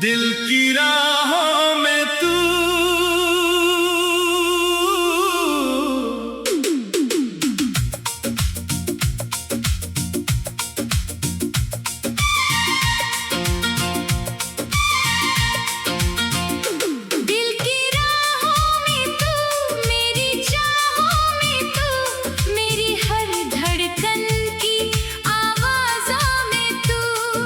दिल की राहों में तू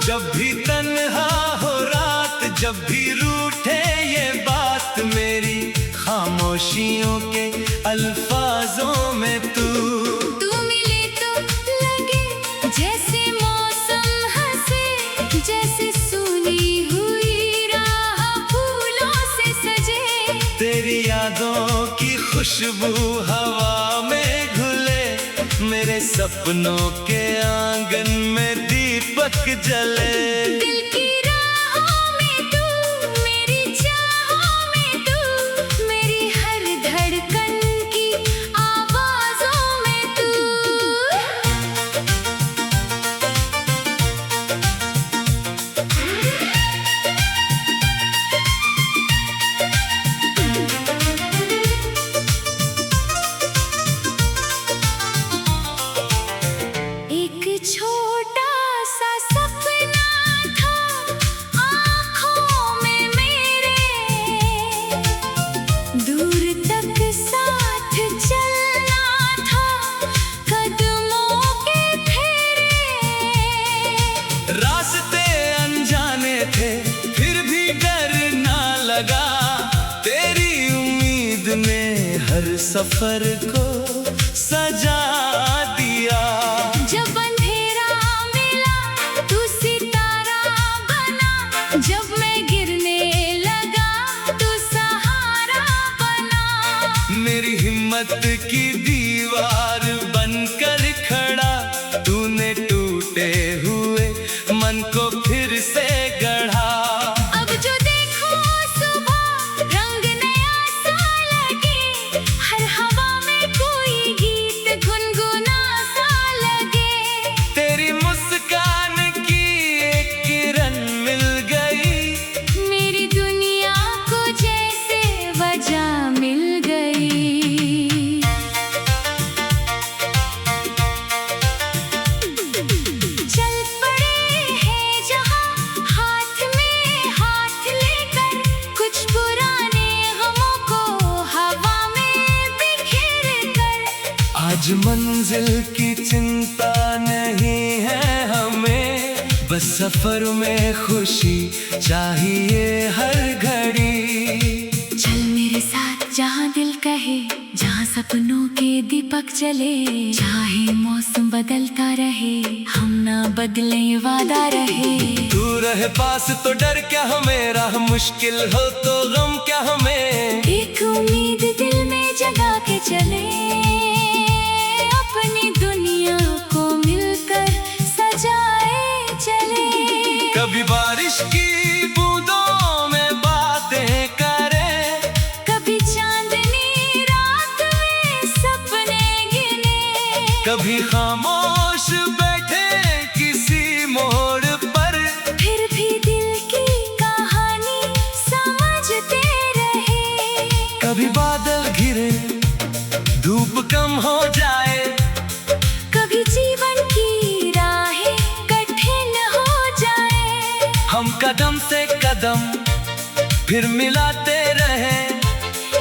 जब भी तन्हा हो रात, जब भी रूठे ये बात, मेरी खामोशियों के अल्फाजों में तू मिले तो लगे जैसे मौसम हंसे, जैसे सुनी हुई राह फूलों से सजे। तेरी यादों की खुशबू हवा में घुले, मेरे सपनों के आंगन में दीपक जले। दिल की राहों में तू, मेरी चाहों में तू, मेरी हर धड़कन की आवाज़ों में तू। एक छोटा सा सपना था आँखों में मेरे, दूर तक साथ चलना था कदमों के फेरे। रास्ते अनजाने थे फिर भी डर ना लगा, तेरी उम्मीद ने हर सफर को सजा दिया। जब अंधेरा मिला तू सितारा बना, जब मैं गिरने लगा तू सहारा बना। मेरी हिम्मत की दीवार बनकर खड़ा, तूने टूटे हुए मन को फिर से गढ़ा। अब जो देखो सुबह रंग नया सा लगे, हर हवा में कोई गीत गुनगुना सा लगे। तेरी मुस्कान की एक किरण मिल गई, मेरी दुनिया को जैसे वजह मिल गई। चल पड़े हैं जहाँ हाथ में हाथ लेकर, कुछ पुराने गमों को हवा में बिखेर कर। आज मंजिल की चिंता नहीं है हमें, बस सफर में खुशी चाहिए हर घड़ी। चल मेरे साथ जहाँ दिल कहे, जहाँ सपनों के दीपक जले। चाहे मौसम बदलता रहे, हम ना बदले वादा रहे। तू रहे पास तो डर क्या हमें, राह मुश्किल हो तो गम क्या हमें। एक उम्मीद दिल में जगा के चले, अपनी दुनिया को मिलकर सजाए चले। कभी बारिश की बूंदों में बातें करें, कभी चांदनी रात में सपने गिने। कभी खामोश बैठे किसी मोड़ पर, फिर भी दिल की कहानी समझते रहे। कभी बादल घिरे धूप कम हो जाए, कभी जीवन की राहें कठिन हो जाए। हम कदम से कदम फिर मिलाते रहे।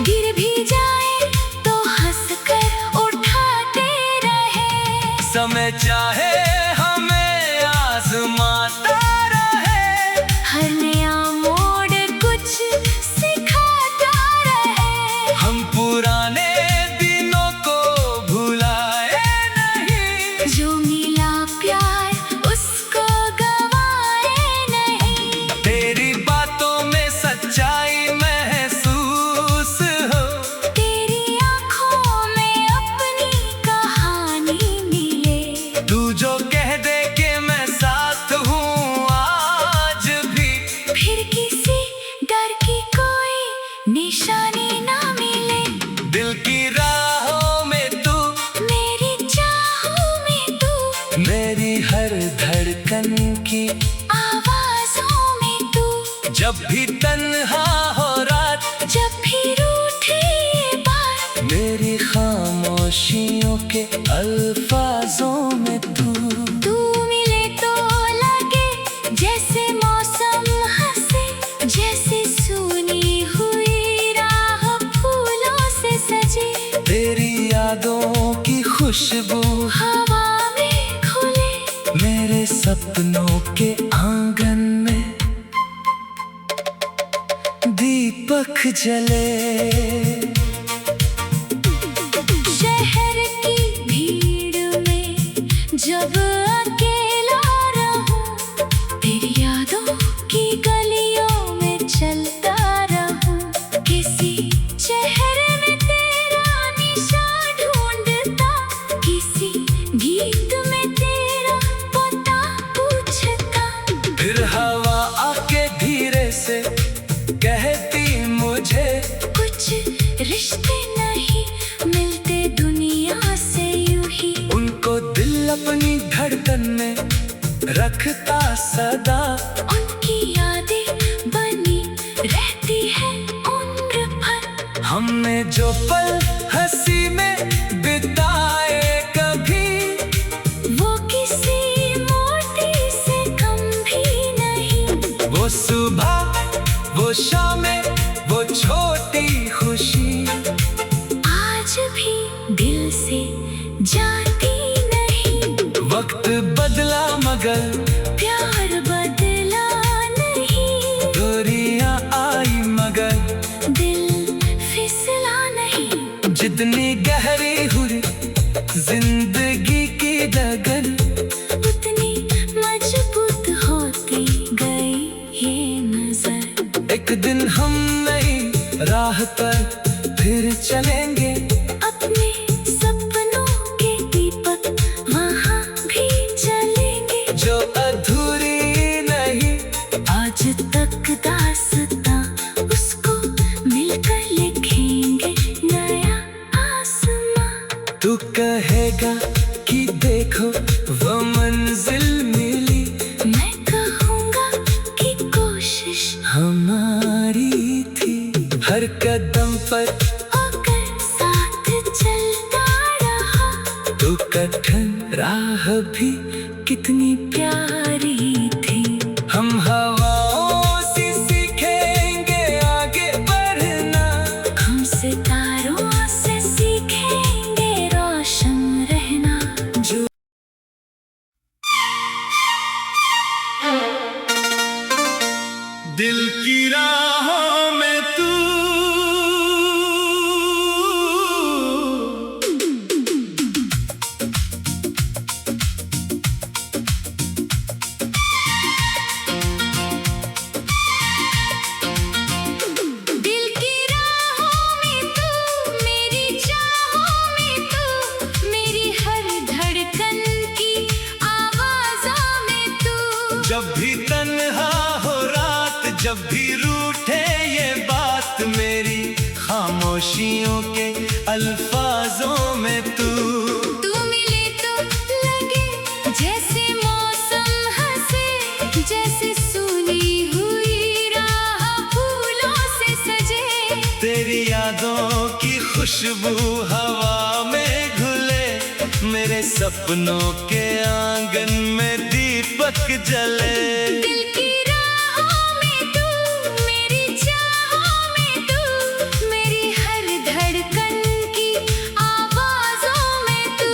गिर भी जाए तो हंसकर उठाते रहे। समय चाहे हमें आजमाता रहे, हर नया मोड़ कुछ सिखाता रहे। हम पुराने दिनों को भुलाए नहीं, जो मिला प्यार उसको गवाए नहीं। तेरी बातों में सच्चाई महसूस हो, तेरी आँखों में अपनी कहानी मिले। तू जो कह दे कि मैं साथ हूँ आज भी, फिर किसी डर की कोई निशानी ना मिले। दिल की राहों में तू, मेरी चाहों में तू, मेरी हर धड़कन की आवाज़ों में तू। जब भी तन्हा हो रात, जब भी रूठे ये बात, मेरी खामोशियों के अल्फाजों में तू मिले तो लगे जैसे मौसम हंसे, जैसे सुनी हुई राह फूलों से सजी। तेरी यादों की खुशबू हवा में खुले, मेरे सपनों के आंगन में दीपक जले। शहर की भीड़ में जब अकेला रहूं, तेरी यादों की गलियों में चलता रहूं, किसी चेहरे में तेरा निशान ढूंढता, किसी गीत में तेरा पता पूछता। फिर हवा आके धीरे से कहती मुझे, कुछ रिश्ते नहीं मिलते दुनिया से यूं ही। उनको दिल अपनी धड़कन में रखता सदा, उनकी यादें बनी रहती है उम्र भर। हमने जो पल हंसी में बिताए कभी, वो किसी मोती से कम भी नहीं। वो सुबह, वो शामें, वो छोटी खुशी आज भी दिल से जाती नहीं। वक्त बदला मगर प्यार बदला नहीं, दूरियां आई मगर दिल फिसला नहीं। जितनी गहरी हुई जिंदगी की डगर, उतनी मजबूत होती गई ये नजर। एक दिन हम नई राह पर फिर चलेंगे, अपने सपनों के दीपक वहाँ भी जलेंगे। जो अधूरी नहीं आज तक दास्तां, उसको मिलकर लिखेंगे नया आसमां। तू कहेगा कि देखो वो मंजिल मिली, मैं कहूँगा कि कोशिश हमारी थी। हर कदम पर होकर साथ चलता रहा, तू कठिन राह भी कितनी प्यारी थी। हम हवाओं से सीखेंगे आगे बढ़ना, हम सितारों से सीखेंगे रोशन रहना। जो दिल की राहों में तू दिल की राहों में तू, मेरी चाहों में तू, मेरी हर धड़कन की आवाज़ों में तू। जब भी तन्हा हो रात, जब भी रूठे ये बात, मेरी खामोशियों के अल्फाजों में तू मिले तो लगे जैसे मौसम हंसे, जैसे सुनी हुई राह फूलों से सजे। तेरी यादों की खुशबू हवा में घुले, मेरे सपनों के आंगन में दीपक जले। दिल की राहों में तू, मेरी चाहों में तू, मेरी हर धड़कन की आवाज़ों में तू।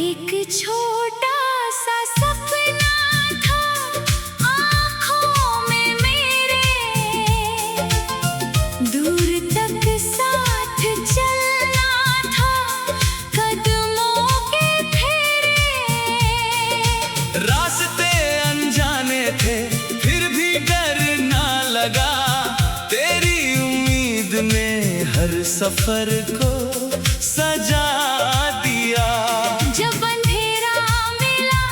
एक छोटा सा सपना था आँखों में मेरे, दूर तक साथ चलना था कदमों के फेरे। रास्ते अनजाने थे फिर भी डर ना लगा, तेरी उम्मीद ने हर सफर को सजा दिया। जब अंधेरा मिला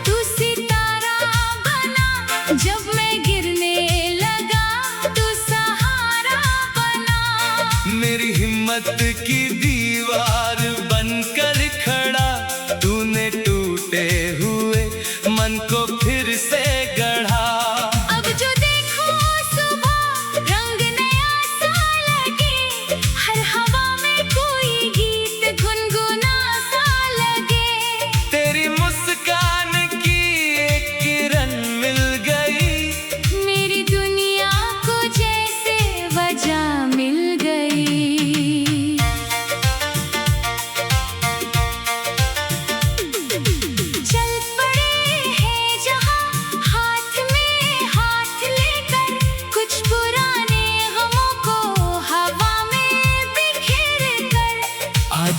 तू सितारा बना, जब मैं गिरने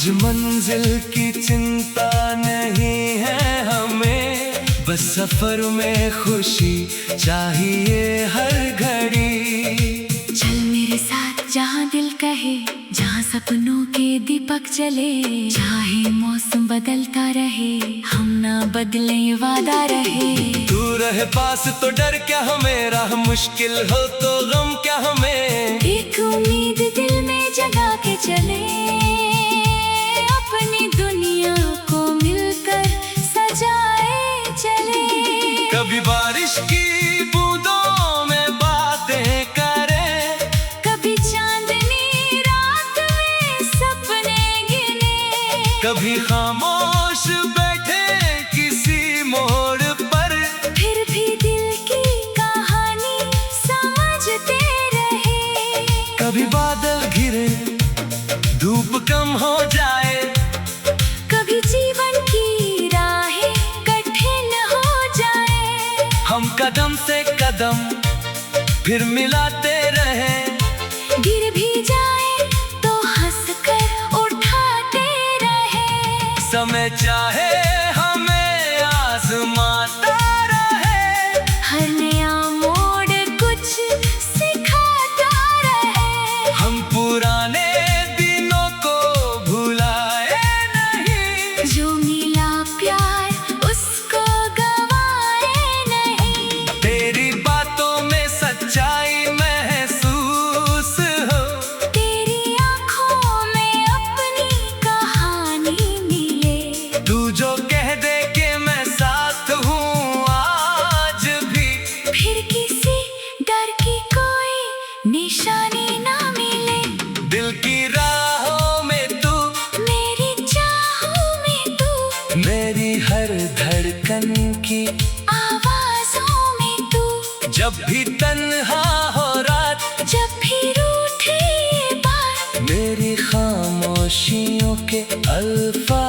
आज मंजिल की चिंता नहीं है हमें, बस सफर में खुशी चाहिए हर घड़ी। चल मेरे साथ जहाँ दिल कहे, जहाँ सपनों के दीपक जले, चाहे मौसम बदलता रहे, हम ना बदले वादा रहे। तू रहे पास तो डर क्या हमें, राह मुश्किल हो तो गम क्या हमें। एक उम्मीद दिल में जगा के चले, अपनी दुनिया को मिलकर सजाए चले। कभी बारिश की बूंदों में बातें करें, कभी चांदनी रात में सपने गिने, कभी खामोश बैठे किसी मोड़ पर, फिर भी दिल की कहानी समझते रहे। कभी बादल घिरे धूप कम हो जाए, कभी जीवन की राहें कठिन हो जाए, हम कदम से कदम फिर मिलाते रहे। गिर भी जाए तो हंसकर उठाते रहे। समय चाहे हमें आजमाता रहे, हर नया मोड़ कुछ सिखाता रहे। हम पुराने दिनों को भुलाए नहीं, जो मिला प्यार उसको गवाए नहीं। तेरी बातों में सच्चाई महसूस हो, तेरी आँखों में अपनी कहानी मिले। तू जो कह दे कि मैं साथ हूँ आज भी, फिर किसी डर की कोई निशानी ना मिले। दिल की राहों में तू, मेरी चाहों में तू, मेरी हर धड़कन की आवाज़ों में तू। जब भी तन्हा हो रात, जब भी रूठे ये बात, मेरी खामोशियों के अल्फाज